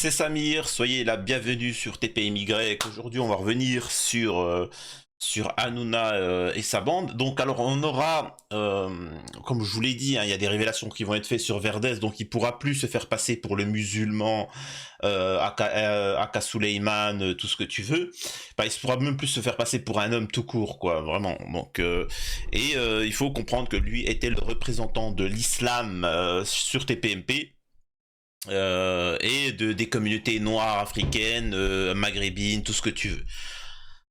c'est Samir, soyez la bienvenue sur TPMY. Aujourd'hui, on va revenir sur Hanouna et sa bande. Donc, alors, on aura, comme je vous l'ai dit, hein, il y a des révélations qui vont être faites sur Verdès, donc il pourra plus se faire passer pour le musulman, Aka Suleiman, tout ce que tu veux. Enfin, il pourra même plus se faire passer pour un homme tout court, quoi, vraiment. Donc, il faut comprendre que lui était le représentant de l'islam sur TPMP. Et des communautés noires, africaines, maghrébines, tout ce que tu veux.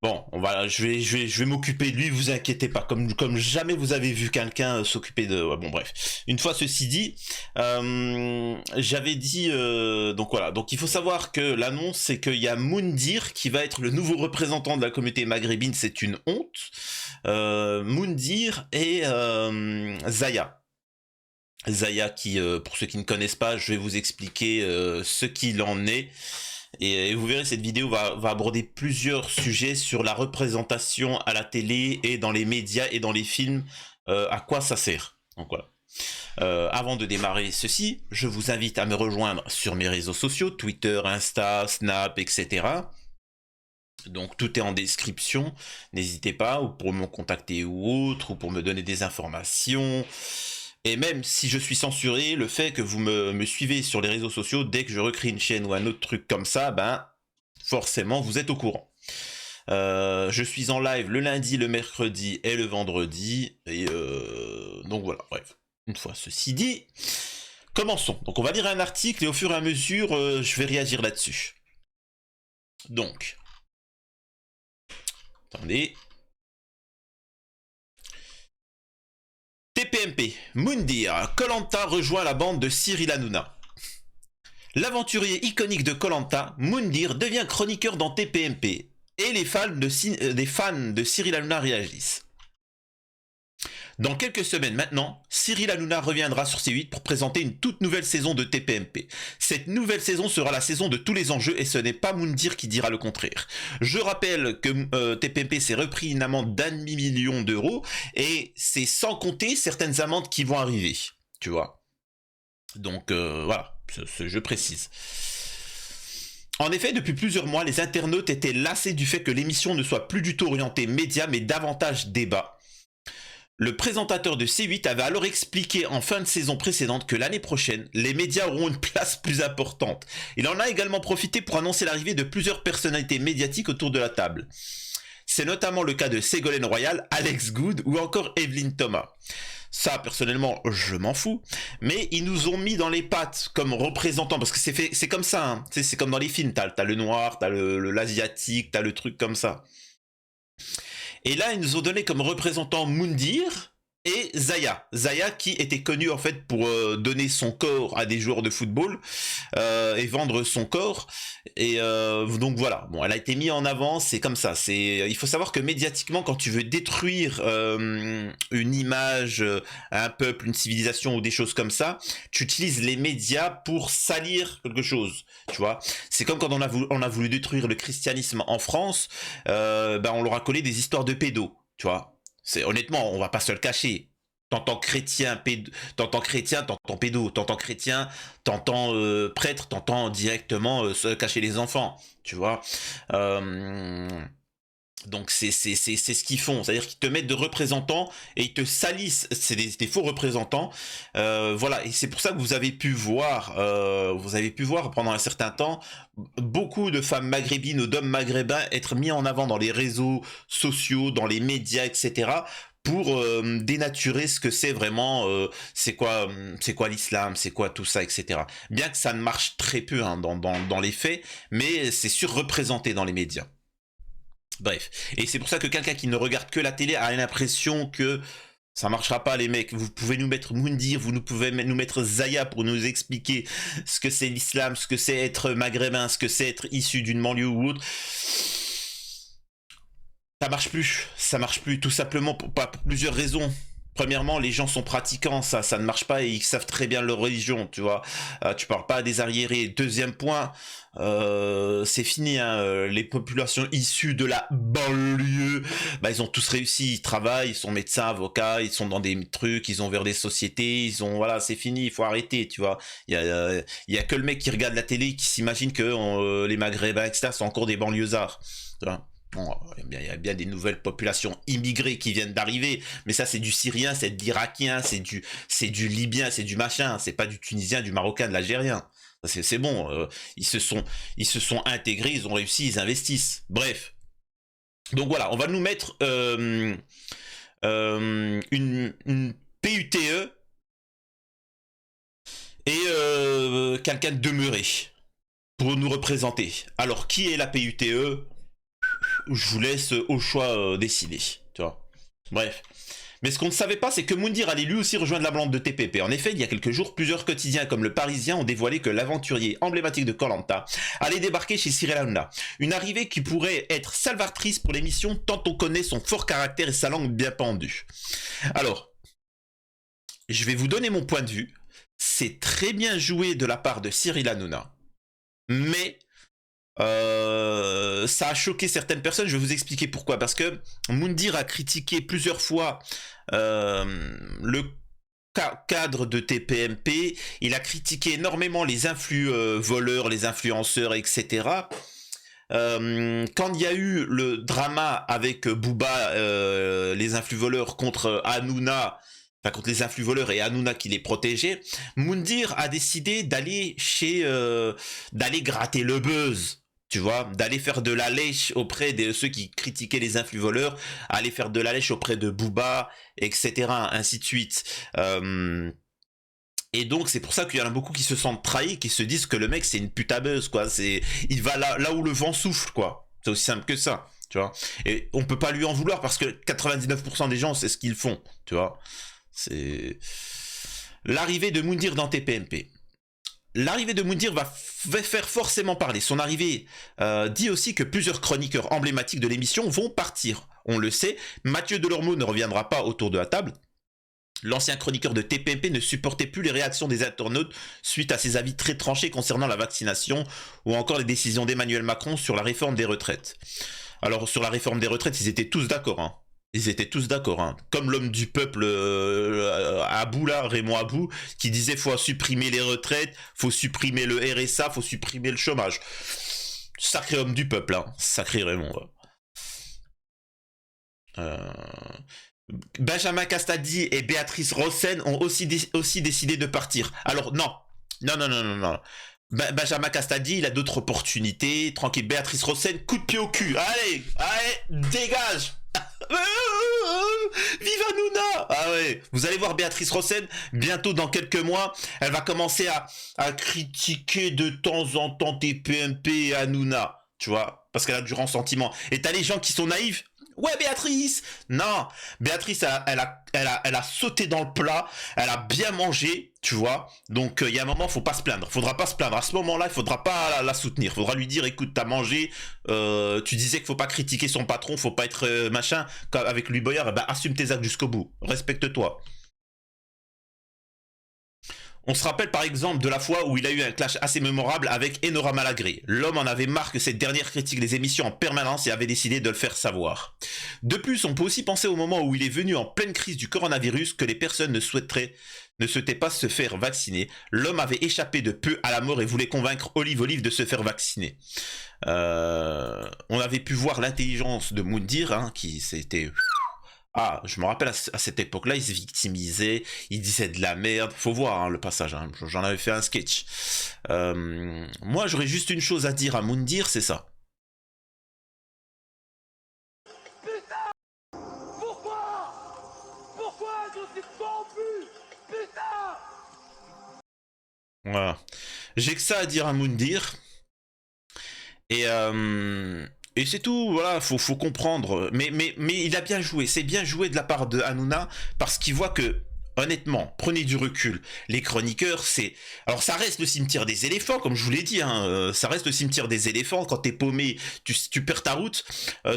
Bon, je vais m'occuper de lui, vous inquiétez pas, comme jamais vous avez vu quelqu'un s'occuper de. Ouais, bon, bref. Une fois ceci dit, j'avais dit, donc voilà. Donc il faut savoir que l'annonce, c'est qu'il y a Moundir qui va être le nouveau représentant de la communauté maghrébine. C'est une honte. Moundir et Zaya. Zaya qui, pour ceux qui ne connaissent pas, je vais vous expliquer ce qu'il en est. Et vous verrez, cette vidéo va aborder plusieurs sujets sur la représentation à la télé et dans les médias et dans les films, à quoi ça sert. Donc voilà. Avant de démarrer ceci, je vous invite à me rejoindre sur mes réseaux sociaux, Twitter, Insta, Snap, etc. Donc tout est en description, n'hésitez pas, ou pour me contacter ou autre, ou pour me donner des informations. Et même si je suis censuré, le fait que vous me suivez sur les réseaux sociaux, dès que je recrée une chaîne ou un autre truc comme ça, ben forcément vous êtes au courant. Je suis en live le lundi, le mercredi et le vendredi. Et donc voilà, bref. Une fois ceci dit, commençons. Donc on va lire un article et au fur et à mesure, je vais réagir là-dessus. Donc, attendez. TPMP, Moundir, Koh Lanta rejoint la bande de Cyril Hanouna. L'aventurier iconique de Koh Lanta, Moundir, devient chroniqueur dans TPMP. Et les fans de Cyril Hanouna réagissent. Dans quelques semaines maintenant, Cyril Hanouna reviendra sur C8 pour présenter une toute nouvelle saison de TPMP. Cette nouvelle saison sera la saison de tous les enjeux et ce n'est pas Moundir qui dira le contraire. Je rappelle que TPMP s'est repris une amende d'1,5 million d'euros et c'est sans compter certaines amendes qui vont arriver, tu vois. Donc voilà, je précise. En effet, depuis plusieurs mois, les internautes étaient lassés du fait que l'émission ne soit plus du tout orientée média mais davantage débat. Le présentateur de C8 avait alors expliqué en fin de saison précédente que l'année prochaine, les médias auront une place plus importante. Il en a également profité pour annoncer l'arrivée de plusieurs personnalités médiatiques autour de la table. C'est notamment le cas de Ségolène Royal, Alex Good ou encore Evelyne Thomas. Ça, personnellement, je m'en fous. Mais ils nous ont mis dans les pattes comme représentants, parce que c'est comme ça, hein. C'est comme dans les films, t'as le noir, t'as l'asiatique, t'as le truc comme ça. Et là, ils nous ont donné comme représentant Moundir et Zaya. Zaya qui était connue en fait pour donner son corps à des joueurs de football et vendre son corps. Et donc voilà, bon, elle a été mise en avant, c'est comme ça. Il faut savoir que médiatiquement, quand tu veux détruire une image, un peuple, une civilisation ou des choses comme ça, tu utilises les médias pour salir quelque chose. Tu vois, c'est comme quand on a voulu détruire le christianisme en France, ben on leur a collé des histoires de pédos, tu vois. Honnêtement, on va pas se le cacher. T'entends chrétien, t'entends pédo, t'entends chrétien, t'entends prêtre, t'entends directement se cacher les enfants, tu vois. Donc c'est ce qu'ils font, c'est-à-dire qu'ils te mettent de représentants et ils te salissent, c'est des faux représentants, voilà, et c'est pour ça que vous avez pu voir pendant un certain temps beaucoup de femmes maghrébines ou d'hommes maghrébins être mis en avant dans les réseaux sociaux, dans les médias, etc. pour dénaturer ce que c'est vraiment, c'est quoi l'islam, c'est quoi tout ça, etc. Bien que ça ne marche très peu hein, dans les faits, mais c'est surreprésenté dans les médias. Bref, et c'est pour ça que quelqu'un qui ne regarde que la télé a l'impression que ça marchera pas les mecs, vous pouvez nous mettre Moundir, vous pouvez nous mettre Zaya pour nous expliquer ce que c'est l'islam, ce que c'est être maghrébin, ce que c'est être issu d'une banlieue ou autre. Ça marche plus, tout simplement pour plusieurs raisons. Premièrement, les gens sont pratiquants, ça ne marche pas et ils savent très bien leur religion, tu vois. Tu parles pas à des arriérés. Deuxième point, c'est fini, hein, les populations issues de la banlieue, bah, ils ont tous réussi, ils travaillent, ils sont médecins, avocats, ils sont dans des trucs, ils ont ouvert des sociétés, voilà, c'est fini, il faut arrêter, tu vois. Il y a que le mec qui regarde la télé qui s'imagine que les Maghrébins, etc., sont encore des banlieusards, tu vois. Bon, il y a bien des nouvelles populations immigrées qui viennent d'arriver, mais ça c'est du Syrien, c'est de l'Irakien, c'est du Libyen, c'est du machin, c'est pas du Tunisien, du Marocain, de l'Algérien. C'est bon, ils se sont intégrés, ils ont réussi, ils investissent. Bref. Donc voilà, on va nous mettre une PUTE et quelqu'un de demeuré pour nous représenter. Alors, qui est la PUTE? Je vous laisse au choix décider, tu vois. Bref. Mais ce qu'on ne savait pas, c'est que Moundir allait lui aussi rejoindre la bande de TPP. En effet, il y a quelques jours, plusieurs quotidiens comme Le Parisien ont dévoilé que l'aventurier emblématique de Koh Lanta allait débarquer chez Cyril Hanouna. Une arrivée qui pourrait être salvatrice pour l'émission tant on connaît son fort caractère et sa langue bien pendue. Alors, je vais vous donner mon point de vue. C'est très bien joué de la part de Cyril Hanouna, mais ça a choqué certaines personnes. Je vais vous expliquer pourquoi. Parce que Moundir a critiqué plusieurs fois le cadre de TPMP. Il a critiqué énormément les voleurs, les influenceurs, etc. Quand il y a eu le drama avec Booba, les influ-voleurs contre Hanouna, enfin contre les influ-voleurs et Hanouna qui les protégeait, Moundir a décidé d'aller d'aller gratter le buzz. Tu vois, d'aller faire de la lèche auprès de ceux qui critiquaient les influ-voleurs, aller faire de la lèche auprès de Booba, etc., ainsi de suite. Et donc, c'est pour ça qu'il y en a beaucoup qui se sentent trahis, qui se disent que le mec, c'est une putabeuse, quoi. Il va là où le vent souffle, quoi. C'est aussi simple que ça, tu vois. Et on peut pas lui en vouloir parce que 99% des gens, c'est ce qu'ils font, tu vois. C'est l'arrivée de Moundir dans TPMP. L'arrivée de Moundir va faire forcément parler. Son arrivée dit aussi que plusieurs chroniqueurs emblématiques de l'émission vont partir. On le sait, Mathieu Delormeau ne reviendra pas autour de la table. L'ancien chroniqueur de TPMP ne supportait plus les réactions des internautes suite à ses avis très tranchés concernant la vaccination ou encore les décisions d'Emmanuel Macron sur la réforme des retraites. Alors sur la réforme des retraites, ils étaient tous d'accord, hein. Ils étaient tous d'accord, hein. Comme l'homme du peuple Abou là, Raymond Abou, qui disait faut supprimer les retraites, faut supprimer le RSA, faut supprimer le chômage. Sacré homme du peuple, hein. Sacré Raymond. Benjamin Castaldi et Béatrice Rossen ont aussi décidé de partir. Alors non. Benjamin Castaldi, il a d'autres opportunités. Tranquille, Béatrice Rossen, coup de pied au cul. Allez, dégage. Vive Hanouna! Ah ouais, vous allez voir Béatrice Rossen, bientôt dans quelques mois, elle va commencer à critiquer de temps en temps TPMP et Hanouna, tu vois, parce qu'elle a du ressentiment. Et t'as les gens qui sont naïfs. Ouais, Béatrice! Non, Béatrice, elle a sauté dans le plat, elle a bien mangé, tu vois. Donc, il y a un moment, faut pas se plaindre. Faudra pas se plaindre. À ce moment-là, il faudra pas la soutenir. Faudra lui dire, écoute, t'as mangé, tu disais qu'il faut pas critiquer son patron, faut pas être machin. Avec Louis Boyard, eh ben, assume tes actes jusqu'au bout. Respecte-toi. On se rappelle par exemple de la fois où il a eu un clash assez mémorable avec Enora Malagré. L'homme en avait marre que cette dernière critique les émissions en permanence et avait décidé de le faire savoir. De plus, on peut aussi penser au moment où il est venu en pleine crise du coronavirus que les personnes ne souhaitaient pas se faire vacciner. L'homme avait échappé de peu à la mort et voulait convaincre Olive de se faire vacciner. On avait pu voir l'intelligence de Moundir, hein, qui s'était... Ah, je me rappelle à cette époque-là, il se victimisait, il disait de la merde. Faut voir hein, le passage, hein. J'en avais fait un sketch. Moi, j'aurais juste une chose à dire à Moundir, c'est ça. Putain! Pourquoi je suis corrompu? Putain! Voilà. J'ai que ça à dire à Moundir. Et c'est tout, voilà, faut comprendre. Mais il a bien joué, c'est bien joué de la part de Hanouna, parce qu'il voit que Honnêtement, prenez du recul. Les chroniqueurs, c'est... Alors ça reste le cimetière des éléphants, comme je vous l'ai dit, hein, ça reste le cimetière des éléphants. Quand t'es paumé, tu perds ta route,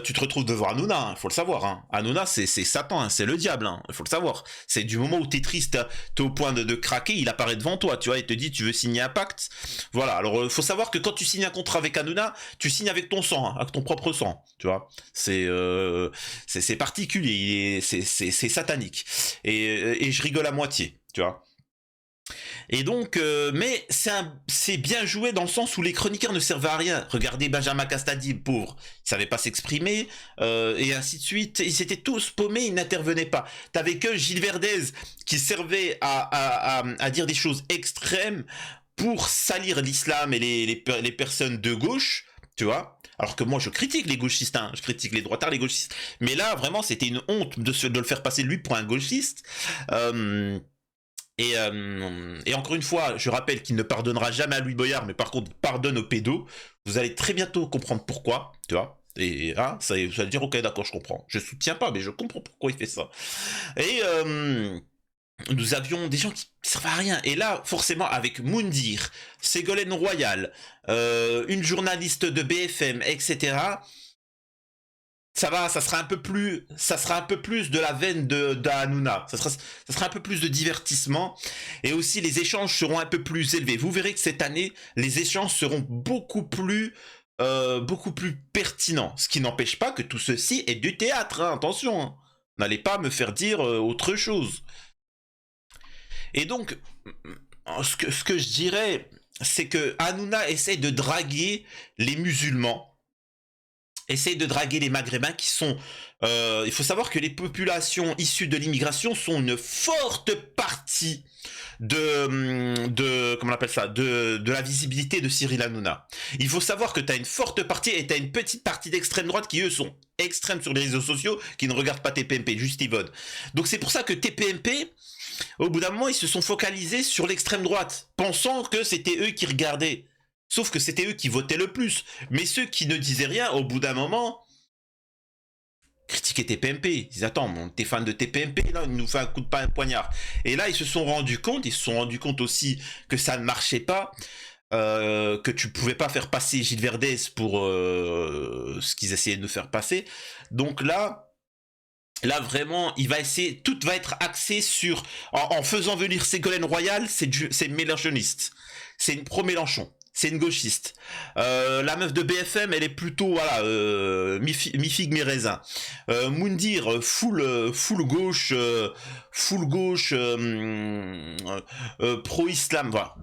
tu te retrouves devant Hanouna, hein, faut le savoir. Hein. Hanouna, c'est Satan, hein, c'est le diable, hein, faut le savoir. C'est du moment où t'es triste, t'es au point de craquer, il apparaît devant toi, tu vois, il te dit, tu veux signer un pacte. Voilà, alors faut savoir que quand tu signes un contrat avec Hanouna, tu signes avec ton sang, hein, avec ton propre sang, tu vois. C'est particulier, c'est satanique. Et je rigole à moitié, tu vois. Et donc, mais c'est bien joué dans le sens où les chroniqueurs ne servent à rien. Regardez Benjamin Castaldi, pauvre, il savait pas s'exprimer, et ainsi de suite. Ils étaient tous paumés, ils n'intervenaient pas. T'avais que Gilles Verdez qui servait à dire des choses extrêmes pour salir l'islam et les personnes de gauche, tu vois. Alors que moi je critique les gauchistes, hein, je critique les droitards, les gauchistes. Mais là vraiment c'était une honte de le faire passer lui pour un gauchiste. Et encore une fois, je rappelle qu'il ne pardonnera jamais à Louis Boyard, mais par contre pardonne aux pédos. Vous allez très bientôt comprendre pourquoi, tu vois. Et hein, ça va dire ok d'accord je comprends. Je soutiens pas mais je comprends pourquoi il fait ça. Et nous avions des gens qui servent à rien. Et là, forcément, avec Moundir, Ségolène Royal, une journaliste de BFM, etc., ça sera un peu plus de la veine de Hanouna. Ça sera un peu plus de divertissement. Et aussi, les échanges seront un peu plus élevés. Vous verrez que cette année, les échanges seront beaucoup plus pertinents. Ce qui n'empêche pas que tout ceci est du théâtre, hein, attention. Hein. N'allez pas me faire dire autre chose. Et donc, ce que je dirais, c'est que Hanouna essaie de draguer les musulmans, essaie de draguer les maghrébins qui sont... il faut savoir que les populations issues de l'immigration sont une forte partie comment on appelle ça, de la visibilité de Cyril Hanouna. Il faut savoir que tu as une forte partie et tu as une petite partie d'extrême droite qui eux sont extrêmes sur les réseaux sociaux, qui ne regardent pas TPMP, juste ils votent. Donc c'est pour ça que TPMP... Au bout d'un moment, ils se sont focalisés sur l'extrême droite, pensant que c'était eux qui regardaient. Sauf que c'était eux qui votaient le plus. Mais ceux qui ne disaient rien, au bout d'un moment, critiquaient TPMP. Ils disaient, attends, t'es fan de TPMP, là, il nous fait un coup de poignard. Et là, ils se sont rendus compte aussi que ça ne marchait pas, que tu pouvais pas faire passer Gilles Verdez pour ce qu'ils essayaient de nous faire passer. Donc là, vraiment, il va essayer, tout va être axé sur, en faisant venir Ségolène Royal, c'est mélanchoniste. C'est une pro-Mélenchon. C'est une gauchiste. La meuf de BFM, elle est plutôt, voilà, mi-figue, mi-raisin. Moundir, full gauche, pro-islam, voilà.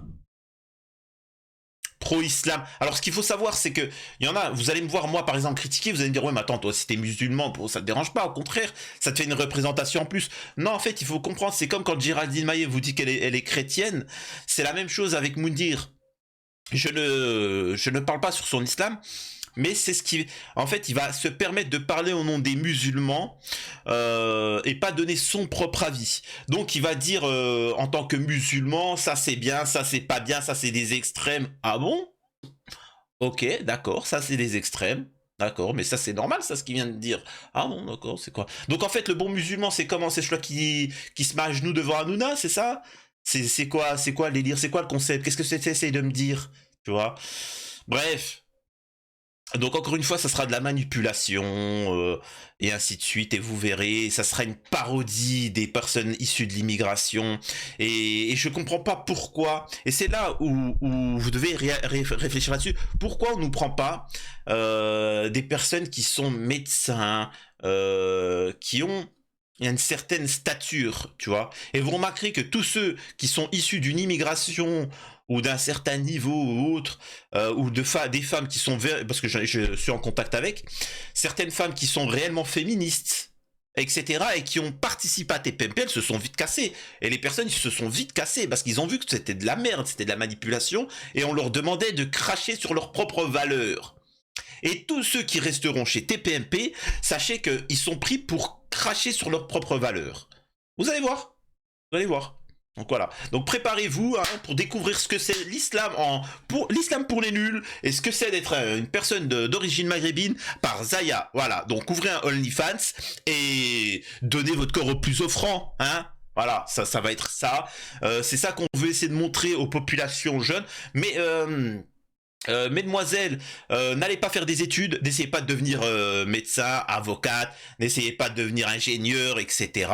Pro-islam. Alors ce qu'il faut savoir c'est que il y en a, vous allez me voir moi par exemple critiquer, vous allez me dire ouais mais attends toi si t'es musulman ça te dérange pas, au contraire ça te fait une représentation en plus. Non en fait il faut comprendre, c'est comme quand Géraldine Maillet vous dit qu'elle est chrétienne, c'est la même chose avec Moundir. Je ne parle pas sur son islam, mais c'est ce qui, en fait, il va se permettre de parler au nom des musulmans et pas donner son propre avis. Donc, il va dire en tant que musulman, ça c'est bien, ça c'est pas bien, ça c'est des extrêmes. Ah bon? Ok, d'accord, ça c'est des extrêmes. D'accord, mais ça c'est normal, ça ce qu'il vient de dire. Ah bon, d'accord, c'est quoi? Donc en fait, le bon musulman, c'est comment? C'est celui qui se met à genoux devant Hanouna, c'est ça? C'est quoi le délire? C'est quoi le concept? Qu'est-ce que c'est de me dire? Tu vois? Bref. Donc encore une fois, ça sera de la manipulation et ainsi de suite. Et vous verrez, ça sera une parodie des personnes issues de l'immigration. Et je comprends pas pourquoi. Et c'est là où vous devez réfléchir là-dessus. Pourquoi on nous prend pas des personnes qui sont médecins, qui ont une certaine stature, tu vois. Et vous remarquerez que tous ceux qui sont issus d'une immigration ou d'un certain niveau ou autre, ou des femmes qui sont... Parce que je suis en contact avec, certaines femmes qui sont réellement féministes, etc., et qui ont participé à TPMP, elles se sont vite cassées. Et les personnes, ils se sont vite cassées, parce qu'ils ont vu que c'était de la merde, c'était de la manipulation, et on leur demandait de cracher sur leurs propres valeurs. Et tous ceux qui resteront chez TPMP, sachez qu'ils sont pris pour cracher sur leurs propres valeurs. Vous allez voir. Vous allez voir. Donc voilà. Donc préparez-vous hein, pour découvrir ce que c'est l'islam l'islam pour les nuls et ce que c'est d'être une personne d'origine maghrébine par Zaya. Voilà. Donc ouvrez un OnlyFans et donnez votre corps au plus offrant. Hein. Voilà, ça va être ça. C'est ça qu'on veut essayer de montrer aux populations jeunes. Mais mesdemoiselles, n'allez pas faire des études, n'essayez pas de devenir médecin, avocate, n'essayez pas de devenir ingénieur, etc.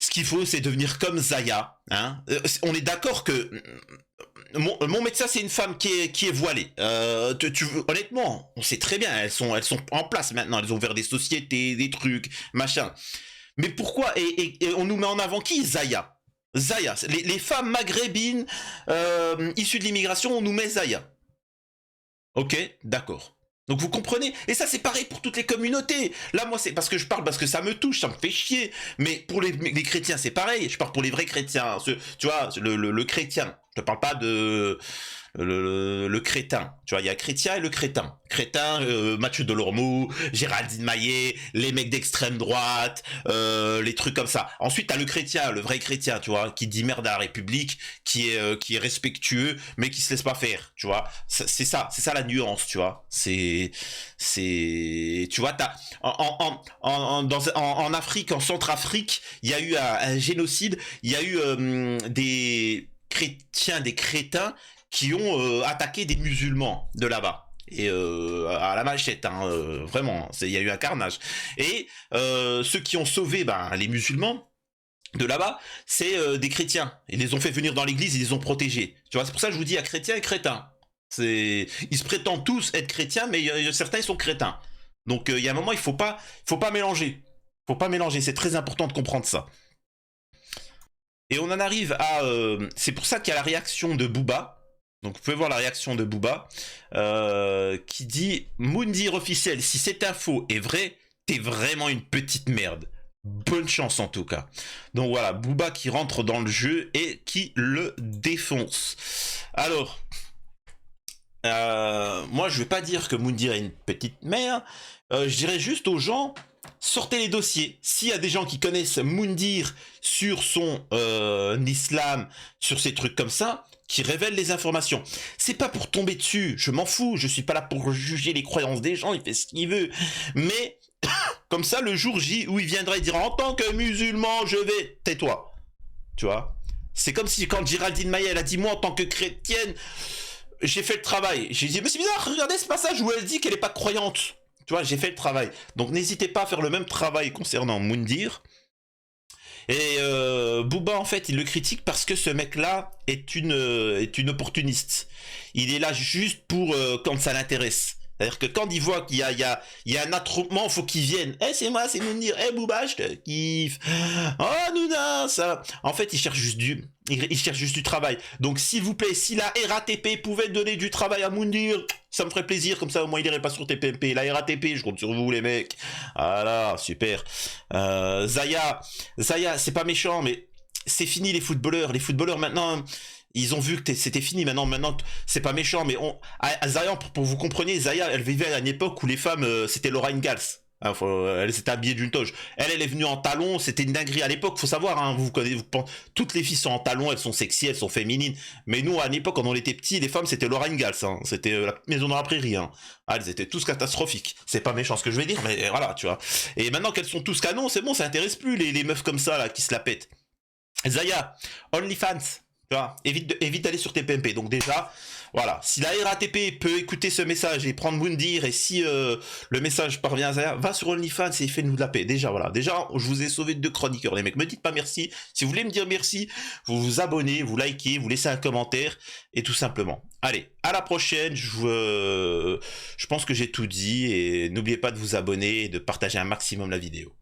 Ce qu'il faut, c'est devenir comme Zaya. Hein. On est d'accord que mon médecin, c'est une femme qui est voilée. Honnêtement, on sait très bien, elles sont en place maintenant. Elles ont ouvert des sociétés, des trucs, machin. Mais pourquoi et on nous met en avant qui? Zaya. Zaya. Les femmes maghrébines issues de l'immigration, on nous met Zaya. Ok, d'accord. Donc vous comprenez. Et ça c'est pareil pour toutes les communautés. Là moi c'est parce que je parle parce que ça me touche, ça me fait chier. Mais pour les chrétiens c'est pareil. Je parle pour les vrais chrétiens. Tu vois, le chrétien. Je te parle pas de le crétin. Tu vois, il y a chrétien et le crétin. Crétin, Mathieu Delormeau, Géraldine Maillet, les mecs d'extrême droite, les trucs comme ça. Ensuite, t'as le chrétien, le vrai chrétien, tu vois, qui dit merde à la République, qui est respectueux, mais qui se laisse pas faire, tu vois. C'est ça la nuance, tu vois. Tu vois, en Afrique, en Centrafrique, il y a eu un génocide, il y a eu des chrétiens, des crétins qui ont attaqué des musulmans de là-bas. Et à la machette, hein, vraiment, il y a eu un carnage. Et ceux qui ont sauvé les musulmans de là-bas, c'est des chrétiens. Ils les ont fait venir dans l'église, ils les ont protégés. Tu vois, c'est pour ça que je vous dis à chrétiens et crétins. Ils se prétendent tous être chrétiens, mais certains ils sont crétins. Donc il y a un moment, il faut pas mélanger. Faut pas mélanger, c'est très important de comprendre ça. Et on en arrive à... c'est pour ça qu'il y a la réaction de Booba. Donc vous pouvez voir la réaction de Booba. Qui dit « Moundir officiel, si cette info est vraie, t'es vraiment une petite merde. Bonne chance en tout cas. » Donc voilà, Booba qui rentre dans le jeu et qui le défonce. Alors... moi je vais pas dire que Moundir est une petite merde. Je dirais juste aux gens... Sortez les dossiers. S'il y a des gens qui connaissent Moundir sur son islam, sur ces trucs comme ça, qui révèlent les informations. C'est pas pour tomber dessus, je m'en fous, je suis pas là pour juger les croyances des gens, il fait ce qu'il veut. Mais comme ça, le jour J où il viendra et dira en tant que musulman, je vais... Tais-toi. Tu vois. C'est comme si quand Géraldine Maillet, elle a dit moi en tant que chrétienne, j'ai fait le travail. J'ai dit mais c'est bizarre, regardez ce passage où elle dit qu'elle est pas croyante. Tu vois, j'ai fait le travail. Donc n'hésitez pas à faire le même travail concernant Moundir. Et Booba, en fait, il le critique parce que ce mec-là est une opportuniste. Il est là juste pour quand ça l'intéresse. C'est-à-dire que quand il voit qu'il y a un attroupement, il faut qu'il vienne. Eh, c'est moi, c'est Mounir. Eh, Booba, je te kiffe. Oh, Nouna, ça... En fait, il cherche juste du travail. Donc, s'il vous plaît, si la RATP pouvait donner du travail à Moundir, ça me ferait plaisir. Comme ça, au moins, il irait pas sur TPMP. La RATP, je compte sur vous, les mecs. Voilà, super. Zaya, c'est pas méchant, mais c'est fini les footballeurs. Les footballeurs, maintenant... Ils ont vu que c'était fini. Maintenant, c'est pas méchant, mais Zaya, pour vous compreniez, Zaya, elle vivait à une époque où les femmes, c'était Laura Ingalls. Hein, elle s'était habillée d'une toge. Elle est venue en talons, c'était une dinguerie à l'époque. Faut savoir, hein, vous connaissez, toutes les filles sont en talons, elles sont sexy, elles sont féminines. Mais nous, à l'époque, quand on était petits, les femmes, c'était Laura Ingalls. Hein, c'était la maison dans la prairie. Hein. Ah, elles étaient tous catastrophiques. C'est pas méchant ce que je vais dire, mais voilà, tu vois. Et maintenant qu'elles sont tous canons, c'est bon, ça intéresse plus les meufs comme ça là qui se la pètent. Zaya, OnlyFans. Tu vois, évite d'aller sur TPMP. Donc déjà, voilà. Si la RATP peut écouter ce message et prendre Moundir, et si le message parvient à Zaya, va sur OnlyFans et fais-nous de la paix. Déjà, voilà. Déjà, je vous ai sauvé de 2 chroniqueurs. Les mecs, me dites pas merci. Si vous voulez me dire merci, vous vous abonnez, vous likez, vous laissez un commentaire, et tout simplement. Allez, à la prochaine. Je pense que j'ai tout dit, et n'oubliez pas de vous abonner et de partager un maximum la vidéo.